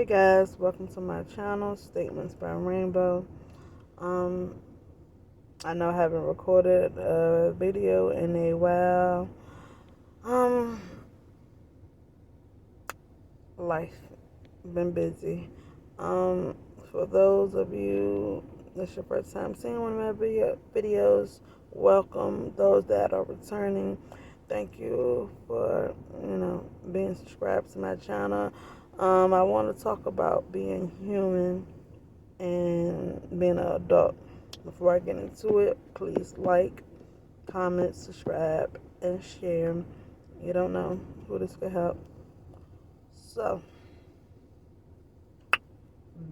Hey guys, welcome to my channel, Statements by Rainbow. Um, I know I haven't recorded a video in a while. Um, Life been busy. Um, for those of you this your first time seeing one of my videos, welcome. Those that are returning, thank you for being subscribed to my channel. I want to talk about being human and being an adult. Before I get into it, please like, comment, subscribe, and share. You don't know who this could help. So,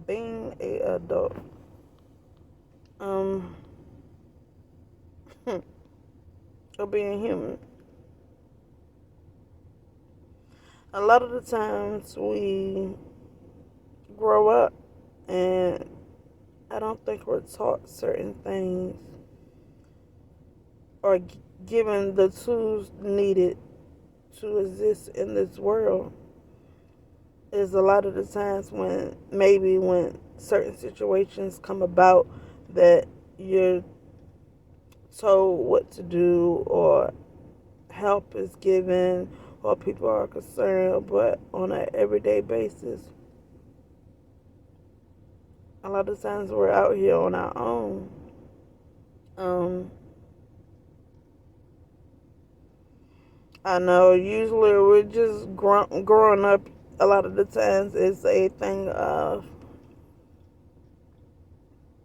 being a adult, um, or being human. A lot of the times we grow up and I don't think we're taught certain things or given the tools needed to exist in this world. Is a lot of the times when certain situations come about that you're told what to do or help is given or people are concerned, but on an everyday basis, a lot of times we're out here on our own. I know usually we're just growing up. A lot of the times it's a thing of,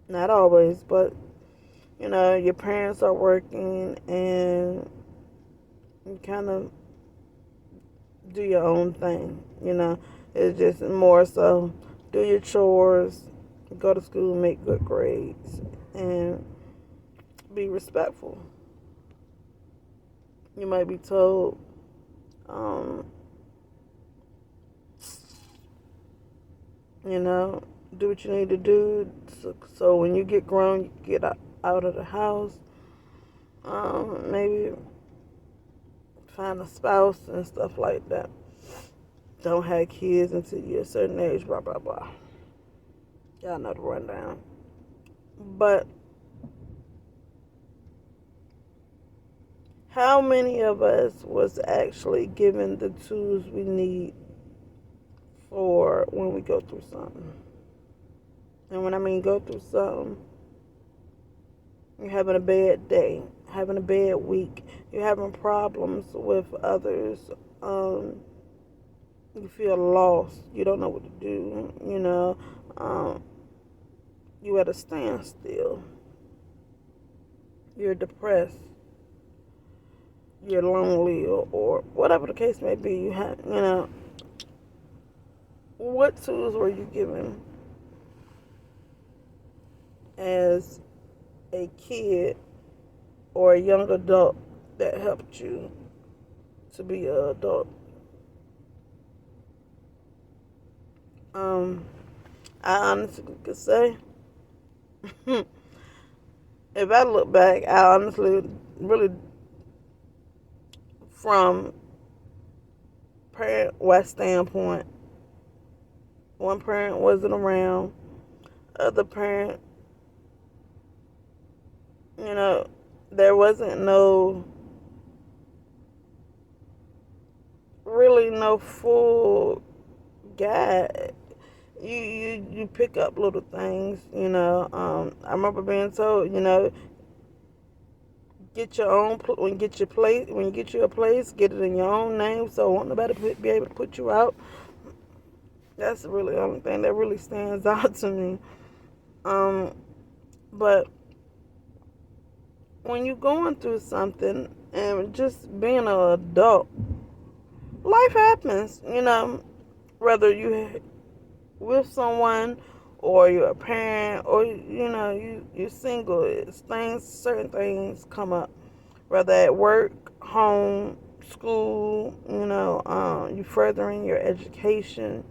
not always, but your parents are working and you kind of do your own thing. It's just more so do your chores, go to school, make good grades, and be respectful. You might be told, do what you need to do. So when you get grown, you get out of the house. Maybe find a spouse and stuff like that. Don't have kids until you're a certain age, blah, blah, blah. Y'all know the rundown. But how many of us was actually given the tools we need for when we go through something? And when I mean go through something, you're having a bad day, having a bad week, you're having problems with others, you feel lost, you don't know what to do, you at a standstill, you're depressed, you're lonely, or whatever the case may be. What tools were you given as a kid or a young adult that helped you to be an adult? I honestly could say, if I look back, I honestly really, from parent standpoint, one parent wasn't around, other parent, there wasn't really no full guide. You pick up little things. I remember being told, get your own when you get you a place, get it in your own name, so won't nobody be able to put you out. That's really the only thing that really stands out to me. But when you're going through something and just being an adult, life happens. Whether you with someone or you're a parent or you're single, certain things come up, whether at work, home, school, you furthering your education,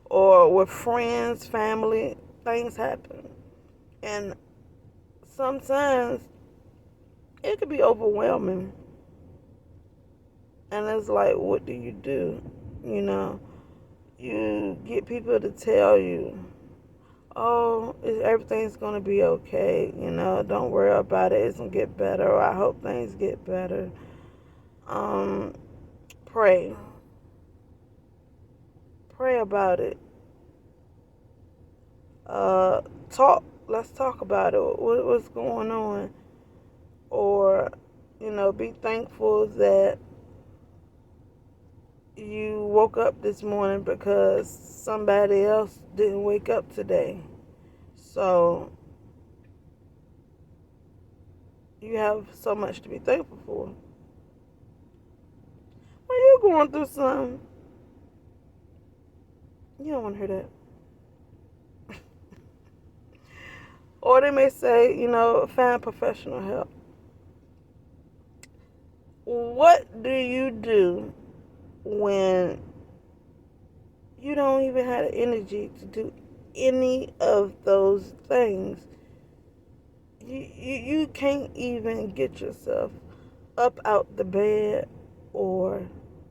or with friends, family. Things happen, and sometimes it could be overwhelming, and it's like, what do? You get people to tell you, oh, everything's going to be okay. Don't worry about it. It's going to get better. Or I hope things get better. Pray. Pray about it. Talk. Let's talk about it. What's going on? Or, be thankful that you woke up this morning because somebody else didn't wake up today. So you have so much to be thankful for. When you're going through something, you don't want to hear that. Or they may say, find professional help. What do you do when you don't even have the energy to do any of those things? You can't even get yourself up out the bed, or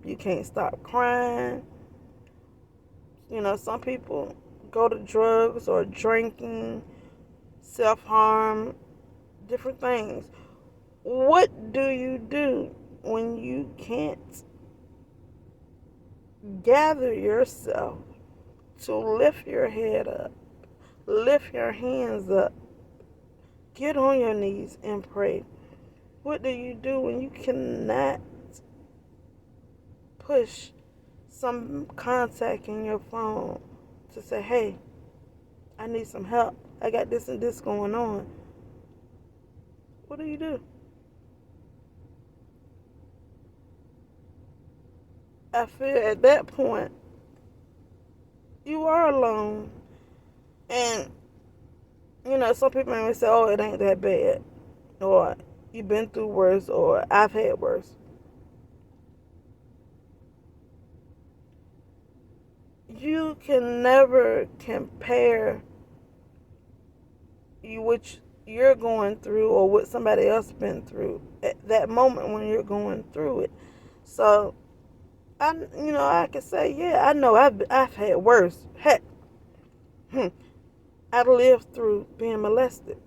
you can't stop crying. Some people go to drugs or drinking, self-harm, different things. What do you do when you can't gather yourself to lift your head up, lift your hands up, get on your knees and pray? What do you do when you cannot push some contact in your phone to say, hey, I need some help. I got this and this going on. What do you do? I feel at that point, you are alone. And, some people may say, oh, it ain't that bad. Or, you've been through worse, or I've had worse. You can never compare what you're going through or what somebody else been through at that moment when you're going through it. So, I can say, yeah, I know I've had worse. Heck, I lived through being molested.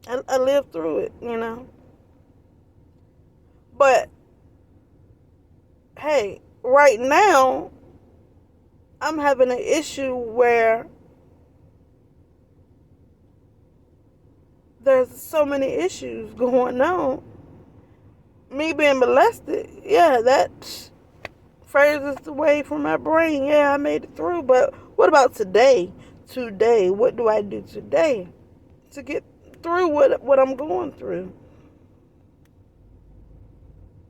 I lived through it, But, hey, right now, I'm having an issue where there's so many issues going on. Me being molested, yeah, that furthest away from my brain. Yeah, I made it through. But what about today? Today, what do I do today to get through what I'm going through?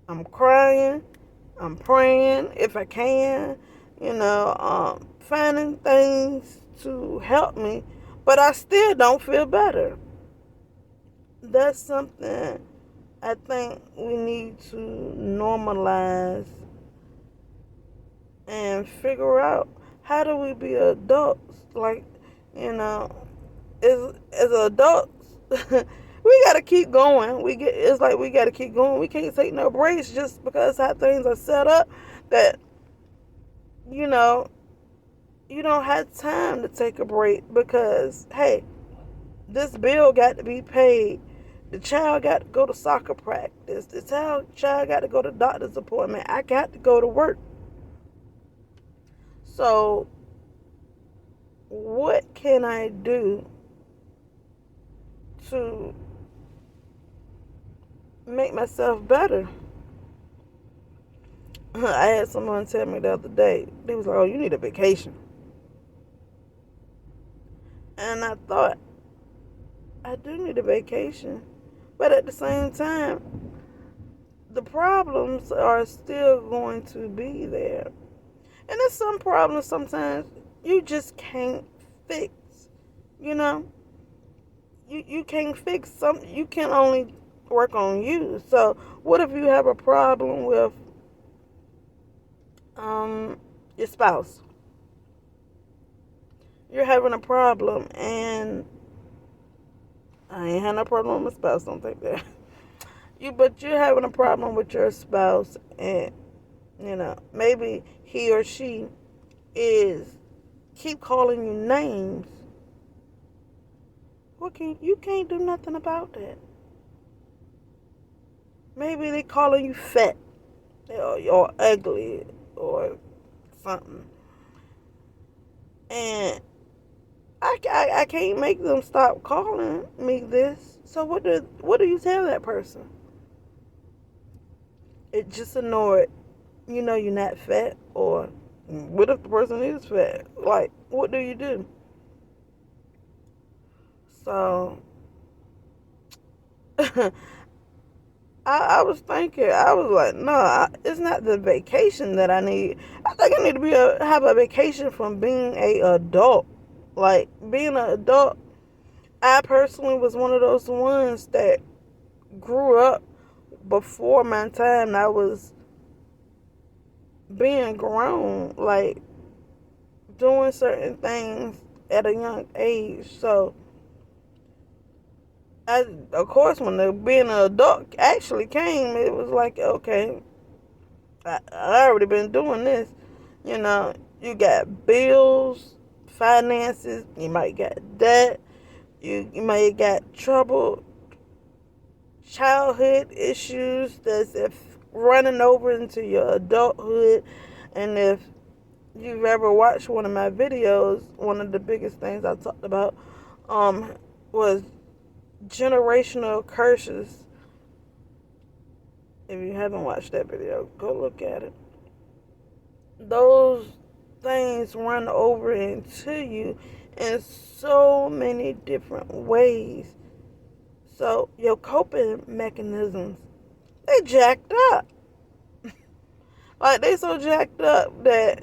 I'm crying. I'm praying if I can. Finding things to help me, but I still don't feel better. That's something I think we need to normalize and figure out. How do we be adults? Like, as adults, we gotta keep going. It's like we gotta keep going. We can't take no breaks just because how things are set up that you don't have time to take a break because, hey, this bill got to be paid. The child got to go to soccer practice. The child got to go to doctor's appointment. I got to go to work. So, what can I do to make myself better? I had someone tell me the other day, they was like, oh, you need a vacation. And I thought, I do need a vacation. But at the same time, the problems are still going to be there. And there's some problems sometimes you just can't fix. You can't fix some. You can only work on you. So what if you have a problem with your spouse? You're having a problem, and I ain't had no problem with my spouse. Don't think that. But you're having a problem with your spouse, and Maybe he or she is keep calling you names. You can't do nothing about that. Maybe they calling you fat or ugly or something. And I can't make them stop calling me this. So what do you tell that person? It just annoyed. You're not fat, or what if the person is fat? Like, what do you do? So I was thinking, I was like, no, it's not the vacation that I need. I think I need to have a vacation from being a adult. Like, being an adult, I personally was one of those ones that grew up before my time. I was being grown, like doing certain things at a young age. So, of course, when being an adult actually came, it was like, okay, I already been doing this. You got bills, finances, you might got debt, you might got trouble, childhood issues that's if running over into your adulthood. And if you've ever watched one of my videos, one of the biggest things I talked about was generational curses. If you haven't watched that video, go look at it. Those things run over into you in so many different ways. So your coping mechanisms, they jacked up. Like, they so jacked up that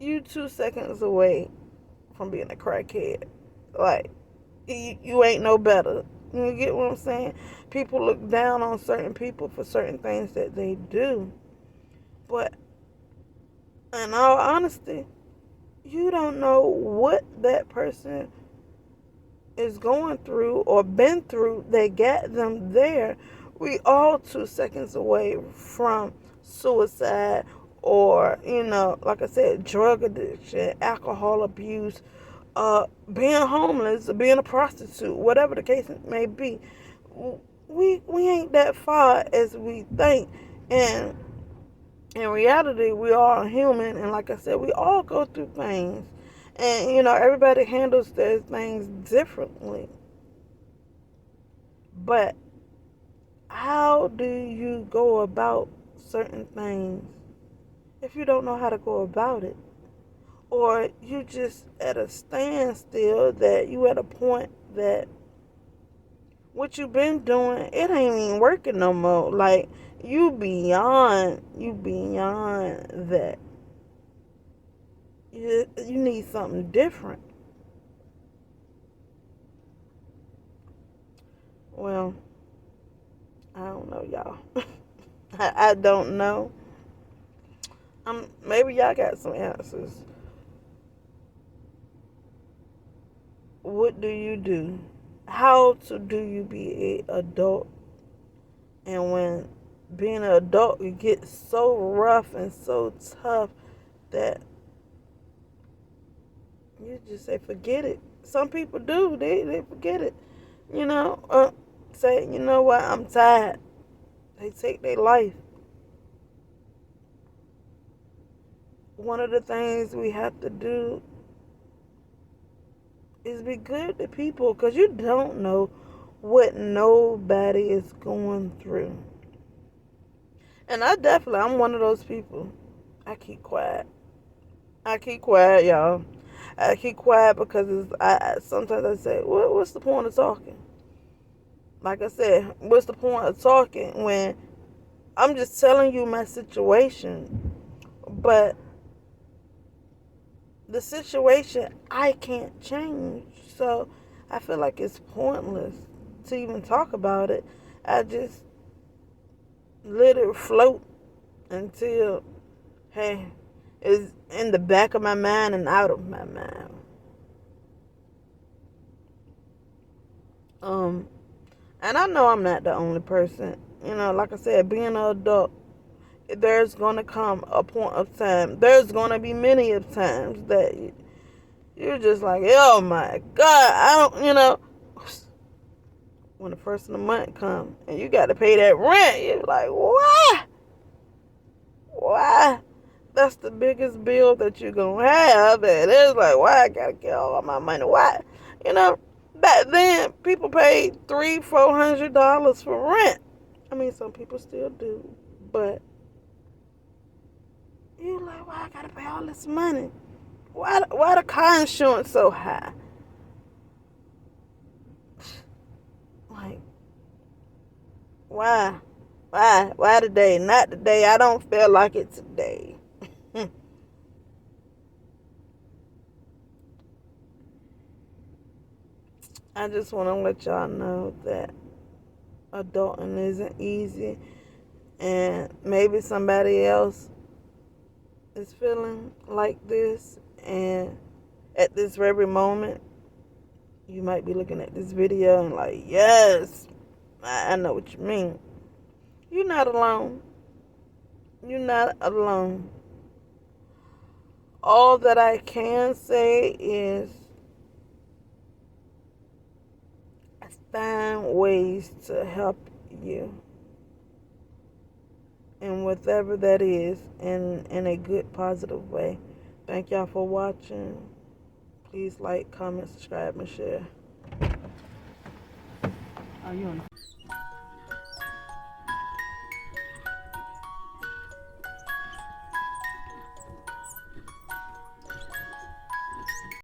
you 2 seconds away from being a crackhead. Like, you ain't no better. You get what I'm saying? People look down on certain people for certain things that they do. But in all honesty, you don't know what that person is going through or been through that got them there. We all 2 seconds away from suicide, or like I said, drug addiction, alcohol abuse, being homeless, being a prostitute, whatever the case may be. We ain't that far as we think. And in reality, we are human, and like I said, we all go through things. And everybody handles their things differently. But how do you go about certain things if you don't know how to go about it? Or you just at a standstill, that you at a point that what you've been doing, it ain't even working no more. Like, you beyond that. You need something different. Well, I don't know, y'all. I don't know. Maybe y'all got some answers. What do you do? How do you be an adult? And when being an adult, it gets so rough and so tough that you just say, forget it. Some people do. They forget it. Say, you know what, I'm tired. They take their life. One of the things we have to do is be good to people, because you don't know what nobody is going through. And I'm one of those people. I keep quiet. Y'all. I keep quiet because sometimes I say, what's the point of talking? Like I said, what's the point of talking when I'm just telling you my situation? But the situation I can't change. So I feel like it's pointless to even talk about it. I just let it float until, hey, it's in the back of my mind and out of my mind. And I know I'm not the only person like I said, being an adult, there's going to come a point of time. There's going to be many of times that you're just like, oh my God, I don't, when the first of the month comes and you got to pay that rent, you're like, why? Why? That's the biggest bill that you're going to have. And it's like, why I got to get all my money? Why? Back then, people paid $300-$400 for rent. I mean, some people still do. But you're like, why I got to pay all this money? Why the car insurance so high? Like, why? Why today? Not today. I don't feel like it today. I just want to let y'all know that adulting isn't easy. And maybe somebody else is feeling like this. And at this very moment, you might be looking at this video and like, yes, I know what you mean. You're not alone. You're not alone. All that I can say is find ways to help you. And whatever that is, in a good, positive way. Thank y'all for watching. Please like, comment, subscribe, and share. Are you on?